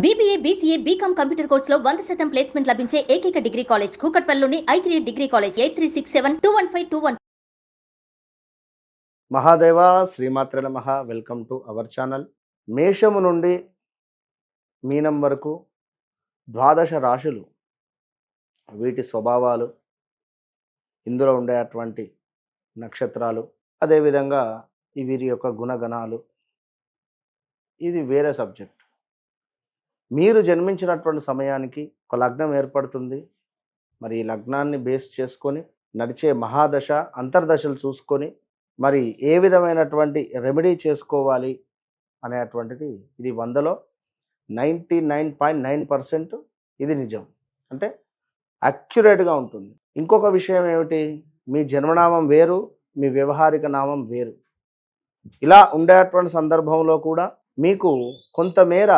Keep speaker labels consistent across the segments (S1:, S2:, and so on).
S1: BBA, BCA, BCom computer కోర్సులో 100% placement లభించే ఏకైక డిగ్రీ కాలేజ్ కూకట్పల్లిలోని i3 డిగ్రీ కాలేజ్ 8367215215.
S2: మహాదేవ శ్రీమాత్ర నమః. Welcome to our channel. మేషము నుండి మీనం వరకు ద్వాదశ రాశులు, వీటి స్వభావాలు, ఇందులో ఉండేటువంటి నక్షత్రాలు, అదేవిధంగా వీరి యొక్క గుణగణాలు, ఇది వేరే సబ్జెక్ట్. మీరు జన్మించినటువంటి సమయానికి ఒక లగ్నం ఏర్పడుతుంది. మరి ఈ లగ్నాన్ని బేస్ చేసుకొని నడిచే మహాదశ అంతర్దశలు చూసుకొని మరి ఏ విధమైనటువంటి రెమెడీ చేసుకోవాలి అనేటువంటిది ఇది 100లో 99.9% ఇది నిజం, అంటే అక్యురేట్గా ఉంటుంది. ఇంకొక విషయం ఏమిటి, మీ జన్మనామం వేరు, మీ వ్యవహారిక నామం వేరు. ఇలా ఉండేటువంటి సందర్భంలో కూడా మీకు కొంతమేర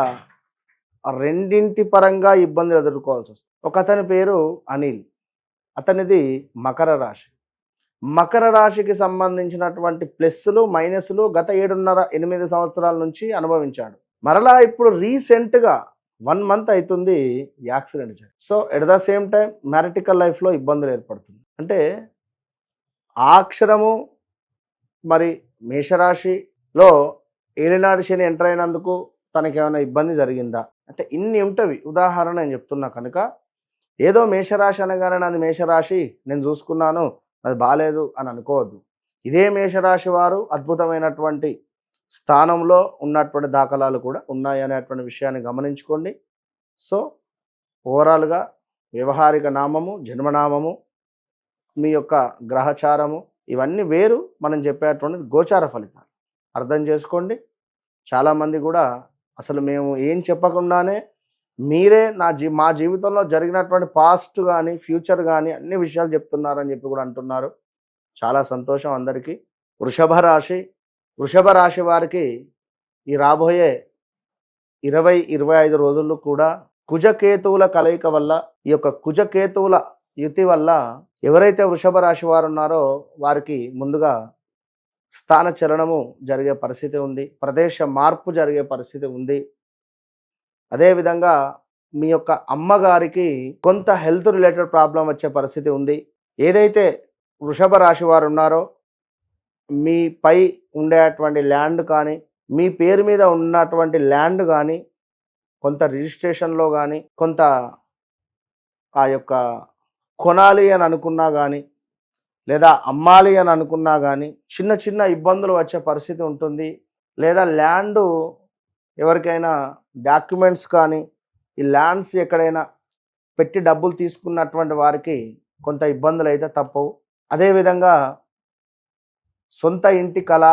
S2: రెండింటి పరంగా ఇబ్బందులు ఎదుర్కోవాల్సి వస్తుంది. ఒక అతని పేరు అనిల్, అతనిది మకర రాశి. మకర రాశికి సంబంధించినటువంటి ప్లస్సులు మైనస్లు గత 7.5-8 సంవత్సరాల నుంచి అనుభవించాడు. మరలా ఇప్పుడు రీసెంట్గా 1 మంత్ అవుతుంది యాక్సిడెంట్ జరిగి. So at the same time marital లైఫ్లో ఇబ్బందులు ఏర్పడుతుంది. అంటే ఆ అక్షరము మరి మేషరాశిలో ఏలినాడు శని ఎంటర్ అయినందుకు తనకి ఏమైనా ఇబ్బంది జరిగిందా అంటే ఇన్ని ఉంటవి. ఉదాహరణ నేను చెప్తున్నా కనుక, ఏదో మేషరాశి అనగానే నాది మేషరాశి, నేను చూసుకున్నాను, అది బాగాలేదు అని అనుకోవద్దు. ఇదే మేషరాశి వారు అద్భుతమైనటువంటి స్థానంలో ఉన్నటువంటి దాఖలాలు కూడా ఉన్నాయి అనేటువంటి విషయాన్ని గమనించుకోండి. సో ఓవరాల్గా వ్యవహారిక నామము, జన్మనామము, మీ యొక్క గ్రహచారము ఇవన్నీ వేరు. మనం చెప్పేటువంటిది గోచార ఫలితాలు అర్థం చేసుకోండి. చాలామంది కూడా అసలు మేము ఏం చెప్పకుండానే మీరే మా జీవితంలో జరిగినటువంటి పాస్ట్ కానీ ఫ్యూచర్ కానీ అన్ని విషయాలు చెప్తున్నారని చెప్పి కూడా అంటున్నారు. చాలా సంతోషం అందరికీ. వృషభ రాశి వారికి ఈ రాబోయే 20-25 రోజుల్లో కూడా కుజకేతువుల కలయిక వల్ల, ఈ యొక్క కుజకేతువుల యుతి వల్ల ఎవరైతే వృషభ రాశి వారు ఉన్నారో వారికి ముందుగా స్థాన చలనము జరిగే పరిస్థితి ఉంది, ప్రదేశ మార్పు జరిగే పరిస్థితి ఉంది. అదేవిధంగా మీ యొక్క అమ్మగారికి కొంత హెల్త్ రిలేటెడ్ ప్రాబ్లం వచ్చే పరిస్థితి ఉంది. ఏదైతే వృషభ రాశి వారు ఉన్నారో మీ పై ఉండేటువంటి ల్యాండ్ కానీ, మీ పేరు మీద ఉన్నటువంటి ల్యాండ్ కానీ కొంత రిజిస్ట్రేషన్లో కానీ, కొంత ఆ యొక్క కొనాలి అని అనుకున్నా కానీ, లేదా అమ్మాలి అని అనుకున్నా కానీ చిన్న చిన్న ఇబ్బందులు వచ్చే పరిస్థితి ఉంటుంది. లేదా ల్యాండ్ ఎవరికైనా డాక్యుమెంట్స్ కానీ, ఈ ల్యాండ్స్ ఎక్కడైనా పెట్టి డబ్బులు తీసుకున్నటువంటి వారికి కొంత ఇబ్బందులు అయితే తప్పవు. అదేవిధంగా సొంత ఇంటి కళ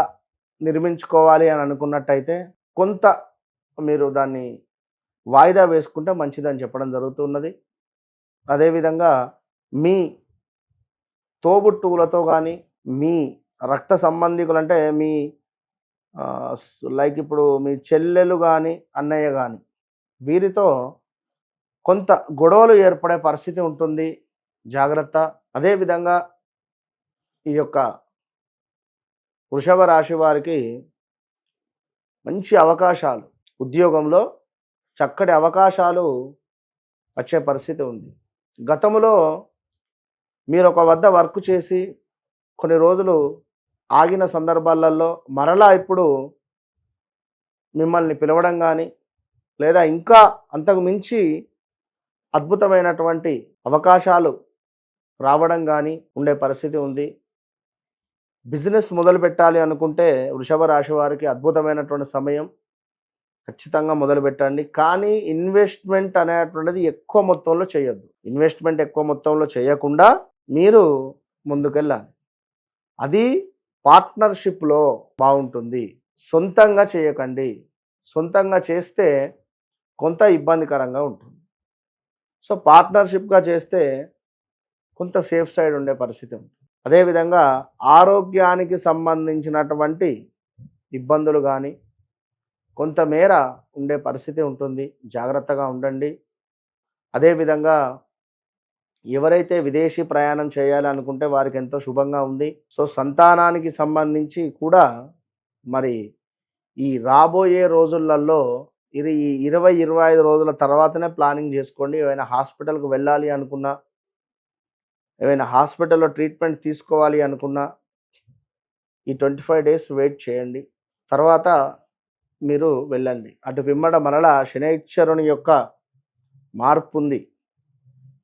S2: నిర్మించుకోవాలి అని అనుకున్నట్టయితే కొంత మీరు దాన్ని వాయిదా వేసుకుంటే మంచిదని చెప్పడం జరుగుతున్నది. అదేవిధంగా మీ తోబుట్టువులతో కానీ, మీ రక్త సంబంధికులు అంటే మీ లైక్ ఇప్పుడు మీ చెల్లెలు కానీ, అన్నయ్య కానీ, వీరితో కొంత గొడవలు ఏర్పడే పరిస్థితి ఉంటుంది, జాగ్రత్త. అదేవిధంగా ఈ యొక్క వృషభ రాశి వారికి మంచి అవకాశాలు, ఉద్యోగంలో చక్కటి అవకాశాలు వచ్చే పరిస్థితి ఉంది. గతంలో మీరు ఒక వద్ద వర్క్ చేసి కొన్ని రోజులు ఆగిన సందర్భాలలో మరలా ఇప్పుడు మిమ్మల్ని పిలవడం కానీ, లేదా ఇంకా అంతకు మించి అద్భుతమైనటువంటి అవకాశాలు రావడం కానీ ఉండే పరిస్థితి ఉంది. బిజినెస్ మొదలు పెట్టాలి అనుకుంటే వృషభ రాశి వారికి అద్భుతమైనటువంటి సమయం, ఖచ్చితంగా మొదలు పెట్టండి. కానీ ఇన్వెస్ట్మెంట్ అనేటువంటిది ఎక్కువ మొత్తంలో చేయొద్దు. ఇన్వెస్ట్మెంట్ ఎక్కువ మొత్తంలో చేయకుండా మీరు ముందుకెళ్ళాలి. అది పార్ట్నర్షిప్లో బాగుంటుంది, సొంతంగా చేయకండి. సొంతంగా చేస్తే కొంత ఇబ్బందికరంగా ఉంటుంది. సో పార్ట్నర్షిప్గా చేస్తే కొంత సేఫ్ సైడ్ ఉండే పరిస్థితి ఉంటుంది. అదేవిధంగా ఆరోగ్యానికి సంబంధించినటువంటి ఇబ్బందులు కానీ కొంతమేర ఉండే పరిస్థితి ఉంటుంది, జాగ్రత్తగా ఉండండి. అదేవిధంగా ఎవరైతే విదేశీ ప్రయాణం చేయాలి అనుకుంటే వారికి ఎంతో శుభంగా ఉంది. సో సంతానానికి సంబంధించి కూడా మరి ఈ రాబోయే రోజులలో ఇది 20-25 రోజుల తర్వాతనే ప్లానింగ్ చేసుకోండి. ఏమైనా హాస్పిటల్కి వెళ్ళాలి అనుకున్నా, ఏమైనా హాస్పిటల్లో ట్రీట్మెంట్ తీసుకోవాలి అనుకున్నా ఈ 25 డేస్ వెయిట్ చేయండి. తర్వాత మీరు వెళ్ళండి. అటు పిమ్మట మరలా శనైశ్వరుని యొక్క మార్పు ఉంది.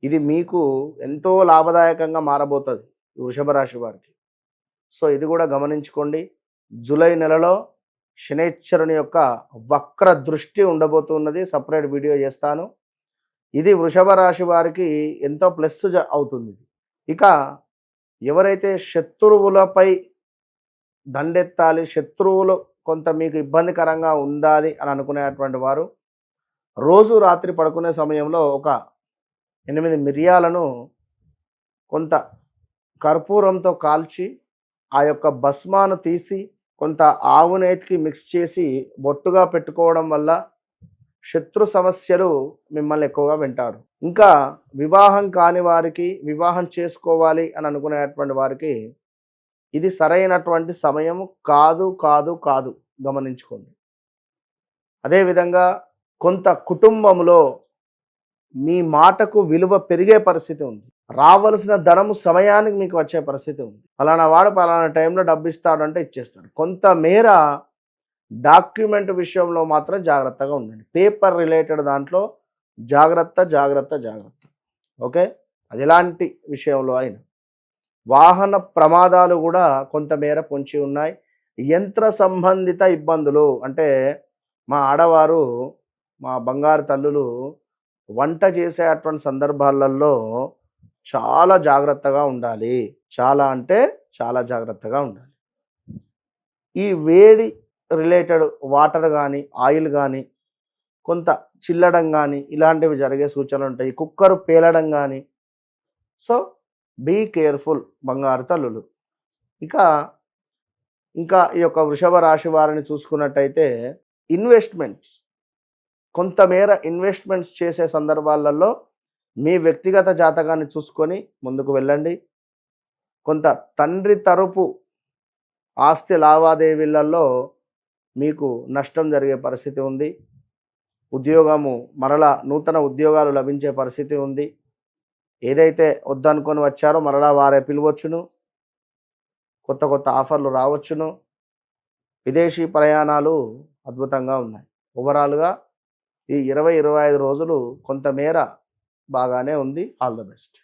S2: ఇది మీకు ఎంతో లాభదాయకంగా మారబోతుంది వృషభ రాశి వారికి. సో ఇది కూడా గమనించుకోండి. జూలై నెలలో శనైశ్వరుని యొక్క వక్ర దృష్టి ఉండబోతున్నది. సపరేట్ వీడియో చేస్తాను. ఇది వృషభ రాశి వారికి ఎంతో ప్లస్ అవుతుంది. ఇక ఎవరైతే శత్రువులపై దండెత్తాలి, శత్రువులు కొంత మీకు ఇబ్బందికరంగా ఉండాలి అని అనుకునేటువంటి వారు రోజు రాత్రి పడుకునే సమయంలో ఒక 8 మిరియాలను కొంత కర్పూరంతో కాల్చి ఆ యొక్క భస్మాను తీసి కొంత ఆవు నేతికి మిక్స్ చేసి బొట్టుగా పెట్టుకోవడం వల్ల శత్రు సమస్యలు మిమ్మల్ని ఎక్కువగా వెంటాడు. ఇంకా వివాహం కాని వారికి, వివాహం చేసుకోవాలి అని అనుకునేటువంటి వారికి ఇది సరైనటువంటి సమయం కాదు కాదు కాదు గమనించుకోండి. అదేవిధంగా కొంత కుటుంబంలో మీ మాటకు విలువ పెరిగే పరిస్థితి ఉంది. రావలసిన ధనము సమయానికి మీకు వచ్చే పరిస్థితి ఉంది. ఫలానా వాడు ఫలానా టైంలో డబ్బు ఇస్తాడు అంటే ఇచ్చేస్తాడు. కొంతమేర డాక్యుమెంట్ విషయంలో మాత్రం జాగ్రత్తగా ఉండండి. పేపర్ రిలేటెడ్ దాంట్లో జాగ్రత్త జాగ్రత్త జాగ్రత్త. ఓకే, అది ఎలాంటి విషయంలో అయినా. వాహన ప్రమాదాలు కూడా కొంతమేర పొంచి ఉన్నాయి. యంత్ర సంబంధిత ఇబ్బందులు అంటే మా ఆడవారు, మా బంగారు తల్లులు వంట చేసేటువంటి సందర్భాలలో చాలా జాగ్రత్తగా ఉండాలి. చాలా అంటే చాలా జాగ్రత్తగా ఉండాలి. ఈ వేడి రిలేటెడ్ వాటర్ కానీ, ఆయిల్ కానీ కొంత చిల్లడం కానీ ఇలాంటివి జరిగే సూచనలు ఉంటాయి. కుక్కరు పేలడం కానీ. సో బీ కేర్ఫుల్ బంగారు తల్లులు. ఇంకా ఈ యొక్క వృషభ రాశి వారిని చూసుకున్నట్టయితే ఇన్వెస్ట్మెంట్స్, కొంతమేర ఇన్వెస్ట్మెంట్స్ చేసే సందర్భాలలో మీ వ్యక్తిగత జాతకాన్ని చూసుకొని ముందుకు వెళ్ళండి. కొంత తండ్రి తరపు ఆస్తి లావాదేవీలలో మీకు నష్టం జరిగే పరిస్థితి ఉంది. ఉద్యోగము మరలా నూతన ఉద్యోగాలు లభించే పరిస్థితి ఉంది. ఏదైతే వద్దనుకొని వచ్చారో మరలా వారే పిలవచ్చును. కొత్త కొత్త ఆఫర్లు రావచ్చును. విదేశీ ప్రయాణాలు అద్భుతంగా ఉన్నాయి. ఓవరాల్గా ఈ 20-25 రోజులు కొంతమేర బాగానే ఉంది. All the best.